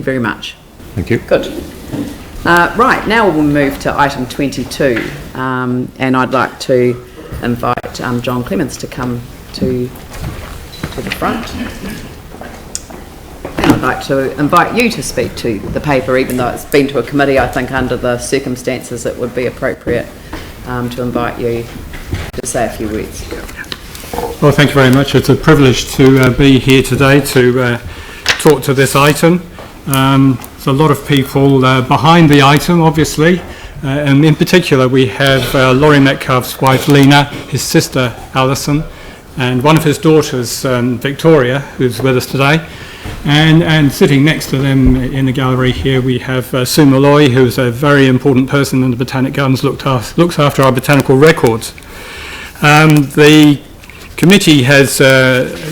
very much. Thank you. Good. Right, now we'll move to item 22, and I'd like to invite John Clements to come to the front. And I'd like to invite you to speak to the paper, even though it's been to a committee. I think under the circumstances it would be appropriate to invite you to say a few words. Well, thank you very much. It's a privilege to be here today to talk to this item. There's a lot of people behind the item, obviously, and in particular we have Lawrie Metcalf's wife Lena, his sister Alison, and one of his daughters Victoria, who's with us today. And sitting next to them in the gallery here we have Sue Malloy, who's a very important person in the Botanic Gardens, looks after our botanical records. The committee has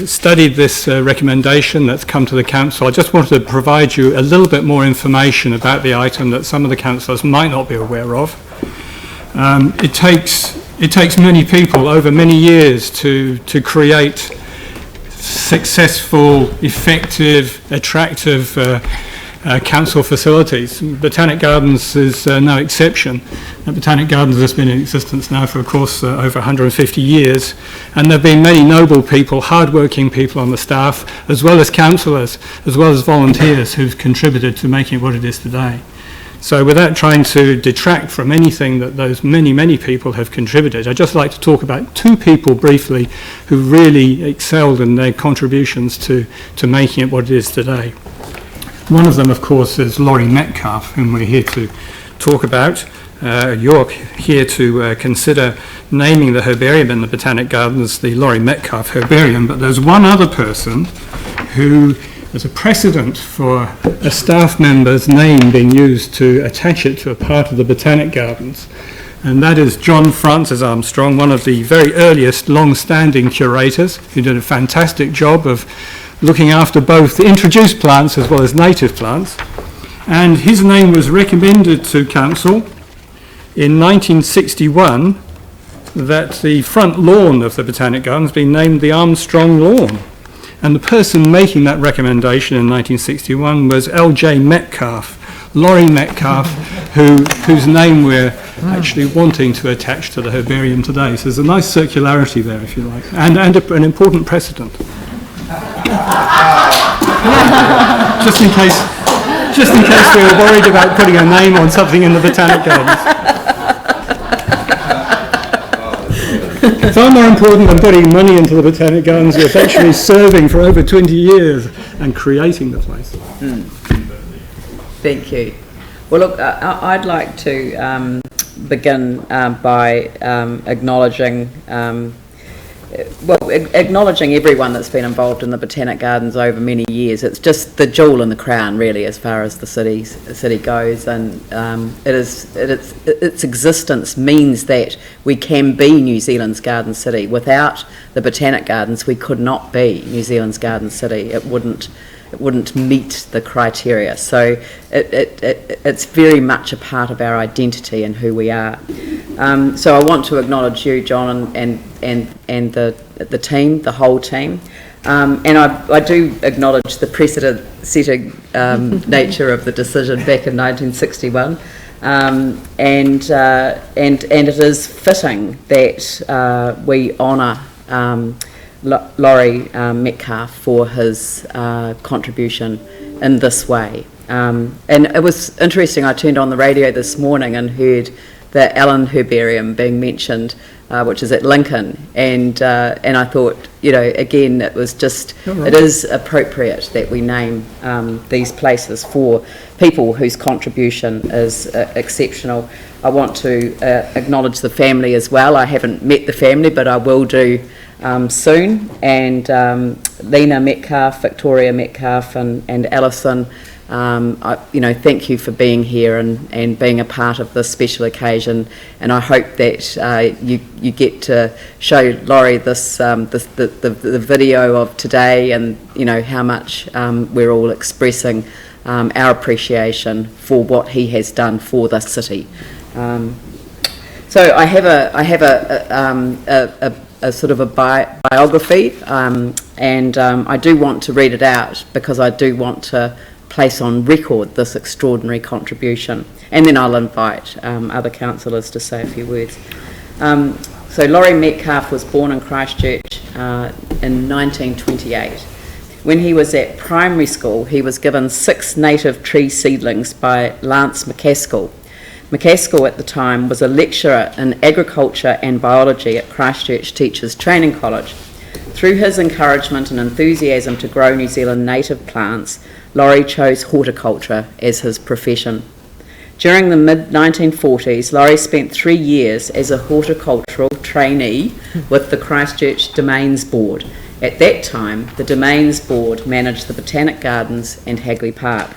studied this recommendation that's come to the council. I just wanted to provide you a little bit more information about the item that some of the councillors might not be aware of. It takes many people over many years to create successful, effective, attractive council facilities. Botanic Gardens is no exception. Botanic Gardens has been in existence now for, of course, over 150 years, and there have been many noble people, hard-working people on the staff, as well as councillors, as well as volunteers who've contributed to making it what it is today. So without trying to detract from anything that those many, many people have contributed, I'd just like to talk about two people briefly who really excelled in their contributions to making it what it is today. One of them, of course, is Lawrie Metcalf, whom we're here to talk about. You're here to consider naming the herbarium in the Botanic Gardens the Lawrie Metcalf Herbarium, but there's one other person who is a precedent for a staff member's name being used to attach it to a part of the Botanic Gardens, and that is John Francis Armstrong, one of the very earliest long-standing curators, who did a fantastic job of looking after both the introduced plants as well as native plants. And his name was recommended to council in 1961 that the front lawn of the Botanic Gardens be named the Armstrong Lawn. And the person making that recommendation in 1961 was L.J. Metcalf, Lawrie Metcalf, whose name we're actually wanting to attach to the herbarium today. So there's a nice circularity there, if you like, and an important precedent. just in case we were worried about putting a name on something in the Botanic Gardens. Far more important than putting money into the Botanic Gardens is actually serving for over 20 years and creating the place. Thank you. Well, look, I'd like to begin by acknowledging everyone that's been involved in the Botanic Gardens over many years. It's just the jewel in the crown, really, as far as the city goes, and its existence means that we can be New Zealand's Garden City. Without the Botanic Gardens, we could not be New Zealand's Garden City. It wouldn't meet the criteria. So it's very much a part of our identity and who we are. So I want to acknowledge you, John, and the team, the whole team. And I do acknowledge the precedent-setting nature of the decision back in 1961. And it is fitting that we honour Lawrie Metcalf for his contribution in this way. And it was interesting, I turned on the radio this morning and heard the Allen Herbarium being mentioned, which is at Lincoln, and I thought, again, it was just, it is appropriate that we name these places for people whose contribution is exceptional. I want to acknowledge the family as well. I haven't met the family, but I will do soon, and Lena Metcalf, Victoria Metcalf, and Alison. Thank you for being here and being a part of this special occasion, and I hope that you get to show Lawrie the video of today, and how much we're all expressing our appreciation for what he has done for the city. So I have a sort of a biography, and I do want to read it out because I do want to place on record this extraordinary contribution. And then I'll invite other councillors to say a few words. So Lawrie Metcalf was born in Christchurch in 1928. When he was at primary school, he was given 6 native tree seedlings by Lance McCaskill. McCaskill at the time was a lecturer in agriculture and biology at Christchurch Teachers Training College. Through his encouragement and enthusiasm to grow New Zealand native plants, Lawrie chose horticulture as his profession. During the mid-1940s, Lawrie spent 3 years as a horticultural trainee with the Christchurch Domains Board. At that time, the Domains Board managed the Botanic Gardens and Hagley Park.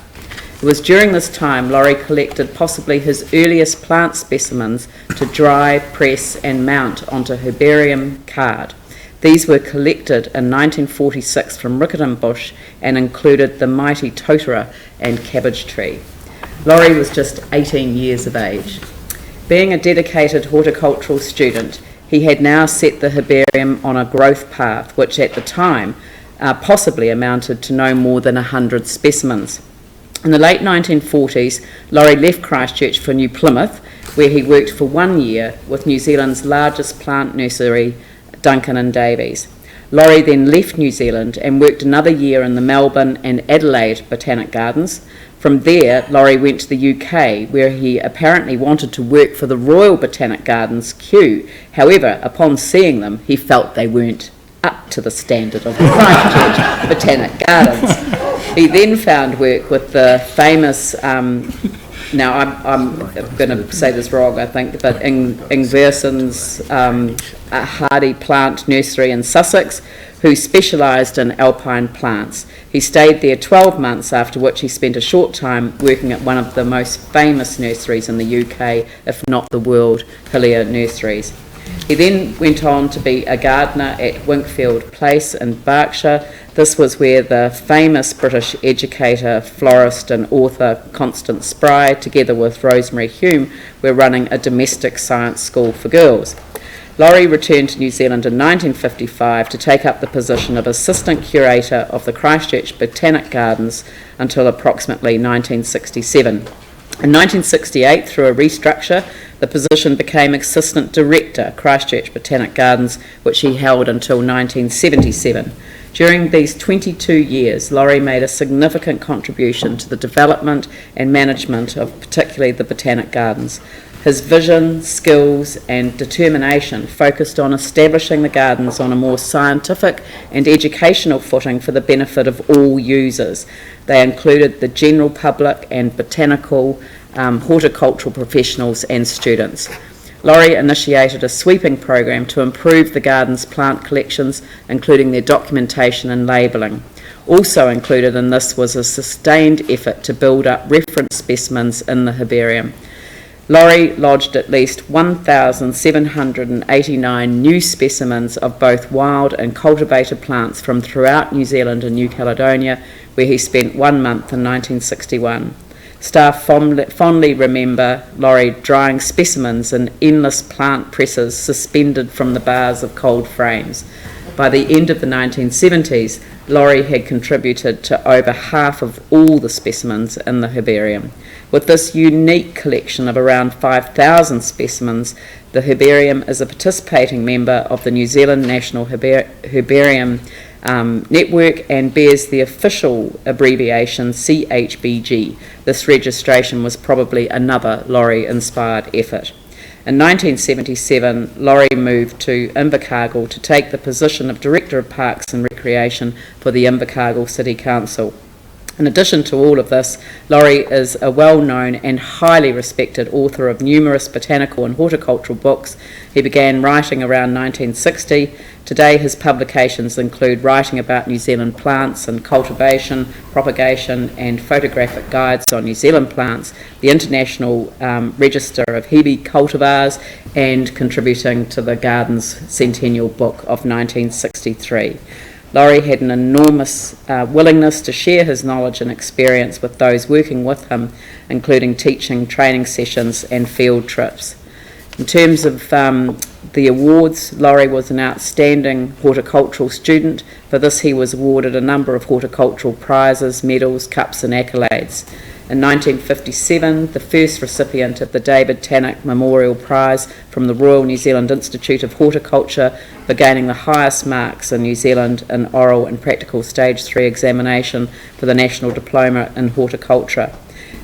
It was during this time Lawrie collected possibly his earliest plant specimens to dry, press and mount onto Herbarium card. These were collected in 1946 from Riccarton Bush and included the mighty totara and cabbage tree. Lawrie was just 18 years of age. Being a dedicated horticultural student, he had now set the herbarium on a growth path, which at the time possibly amounted to no more than 100 specimens. In the late 1940s, Lawrie left Christchurch for New Plymouth, where he worked for 1 year with New Zealand's largest plant nursery, Duncan and Davies. Lawrie then left New Zealand and worked another year in the Melbourne and Adelaide Botanic Gardens. From there, Lawrie went to the UK, where he apparently wanted to work for the Royal Botanic Gardens, Kew. However, upon seeing them, he felt they weren't up to the standard of the Christchurch Botanic Gardens. He then found work with the famous, now I'm going to say this wrong, I think, but Ingverson's hardy plant nursery in Sussex, who specialised in alpine plants. He stayed there 12 months, after which he spent a short time working at one of the most famous nurseries in the UK, if not the world, Hillier Nurseries. He then went on to be a gardener at Winkfield Place in Berkshire. This was where the famous British educator, florist and author Constance Spry, together with Rosemary Hume, were running a domestic science school for girls. Lawrie returned to New Zealand in 1955 to take up the position of assistant curator of the Christchurch Botanic Gardens until approximately 1967. In 1968, through a restructure, the position became assistant director, Christchurch Botanic Gardens, which he held until 1977. During these 22 years, Lawrie made a significant contribution to the development and management of particularly the Botanic Gardens. His vision, skills and determination focused on establishing the gardens on a more scientific and educational footing for the benefit of all users. They included the general public and botanical, horticultural professionals and students. Lawrie initiated a sweeping program to improve the garden's plant collections, including their documentation and labelling. Also included in this was a sustained effort to build up reference specimens in the herbarium. Lawrie lodged at least 1,789 new specimens of both wild and cultivated plants from throughout New Zealand and New Caledonia, where he spent 1 month in 1961. Staff fondly remember Lawrie drying specimens in endless plant presses suspended from the bars of cold frames. By the end of the 1970s, Lawrie had contributed to over half of all the specimens in the herbarium. With this unique collection of around 5,000 specimens, the herbarium is a participating member of the New Zealand National Herbarium Network and bears the official abbreviation CHBG. This registration was probably another Lawrie-inspired effort. In 1977, Lawrie moved to Invercargill to take the position of Director of Parks and Recreation for the Invercargill City Council. In addition to all of this, Lawrie is a well-known and highly respected author of numerous botanical and horticultural books. He began writing around 1960. Today his publications include writing about New Zealand plants and cultivation, propagation and photographic guides on New Zealand plants, the International Register of Hebe cultivars, and contributing to the Gardens Centennial Book of 1963. Lawrie had an enormous willingness to share his knowledge and experience with those working with him, including teaching, training sessions and field trips. In terms of the awards, Lawrie was an outstanding horticultural student. For this he was awarded a number of horticultural prizes, medals, cups and accolades. In 1957, the first recipient of the Botanic Memorial Prize from the Royal New Zealand Institute of Horticulture for gaining the highest marks in New Zealand in oral and practical Stage 3 examination for the National Diploma in Horticulture.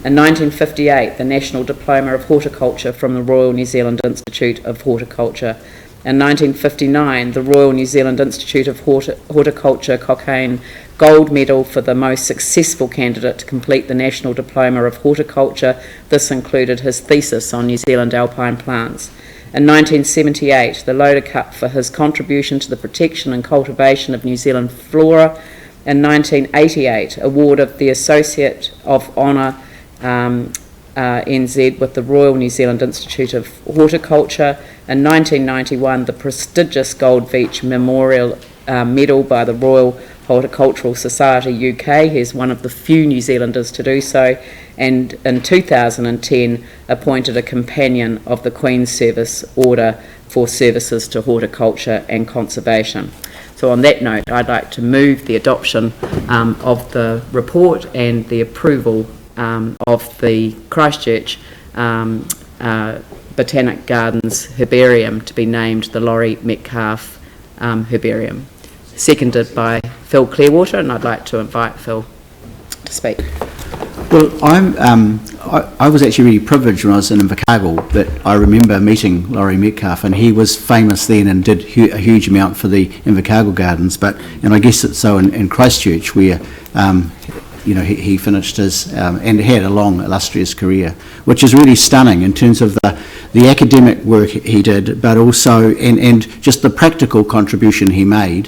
In 1958, the National Diploma of Horticulture from the Royal New Zealand Institute of Horticulture. In 1959, the Royal New Zealand Institute of Horticulture Cochrane Gold Medal for the most successful candidate to complete the National Diploma of Horticulture. This included his thesis on New Zealand alpine plants. In 1978, the Loader Cup for his contribution to the protection and cultivation of New Zealand flora. In 1988, award of the Associate of Honour NZ with the Royal New Zealand Institute of Horticulture. In 1991, the prestigious Gold Veitch Memorial Medal by the Royal Horticultural Society UK. He's one of the few New Zealanders to do so. And in 2010, appointed a Companion of the Queen's Service Order for services to horticulture and conservation. So on that note, I'd like to move the adoption of the report and the approval of the Christchurch Botanic Gardens Herbarium to be named the Lawrie Metcalf Herbarium. Seconded by Phil Clearwater, and I'd like to invite Phil to speak. Well, I was actually really privileged when I was in Invercargill that I remember meeting Lawrie Metcalf, and he was famous then and did a huge amount for the Invercargill Gardens. And I guess it's so in Christchurch where he finished his and had a long, illustrious career, which is really stunning in terms of the academic work he did, but also and just the practical contribution he made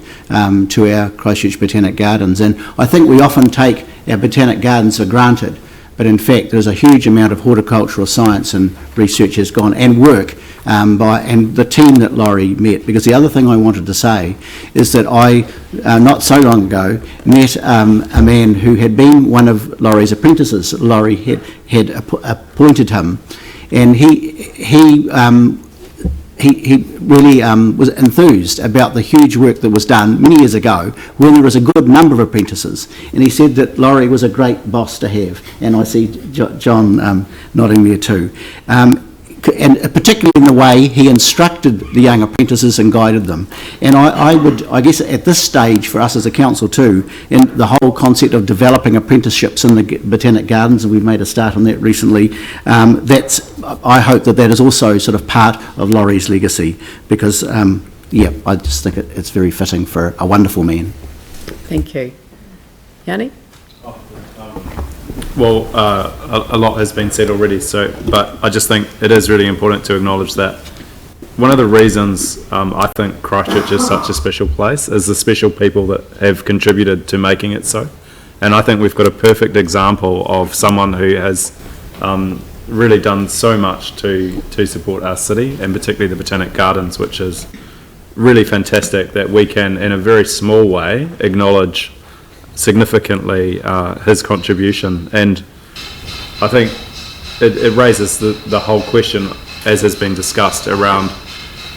to our Christchurch Botanic Gardens. And I think we often take our botanic gardens for granted, but in fact there's a huge amount of horticultural science and research has gone and work and the team that Lawrie met. Because the other thing I wanted to say is that I, not so long ago, met a man who had been one of Laurie's apprentices. Lawrie had appointed him, and he really was enthused about the huge work that was done many years ago when there was a good number of apprentices. And he said that Lawrie was a great boss to have. And I see John nodding there too. And particularly in the way he instructed the young apprentices and guided them. And I guess at this stage for us as a council too, in the whole concept of developing apprenticeships in the Botanic Gardens, and we've made a start on that recently, I hope that is also sort of part of Laurie's legacy, because I just think it's very fitting for a wonderful man. Thank you. Yanni? Well, a lot has been said already, but I just think it is really important to acknowledge that one of the reasons I think Christchurch is such a special place is the special people that have contributed to making it so. And I think we've got a perfect example of someone who has really done so much to support our city, and particularly the Botanic Gardens, which is really fantastic that we can, in a very small way, acknowledge significantly his contribution. And I think it raises the whole question, as has been discussed, around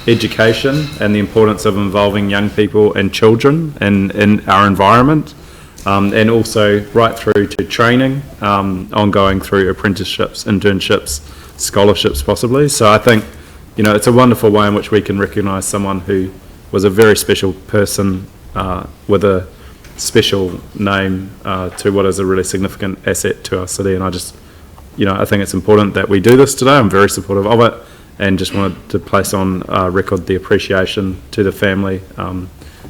education and the importance of involving young people and children in our environment, and also right through to training, ongoing through apprenticeships, internships, scholarships possibly. So I think it's a wonderful way in which we can recognise someone who was a very special person with a special name to what is a really significant asset to our city. And I just, I think it's important that we do this today. I'm very supportive of it, and just wanted to place on record the appreciation to the family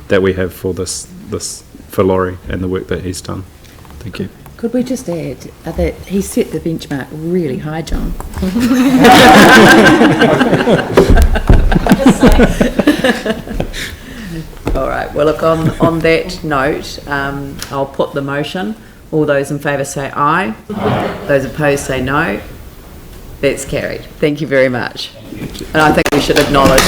that we have for this for Lawrie and the work that he's done. Thank you. Could we just add that he set the benchmark really high, John? All right, well, look, on that note, I'll put the motion. All those in favour say aye. Those opposed say no. That's carried. Thank you very much. And I think we should acknowledge.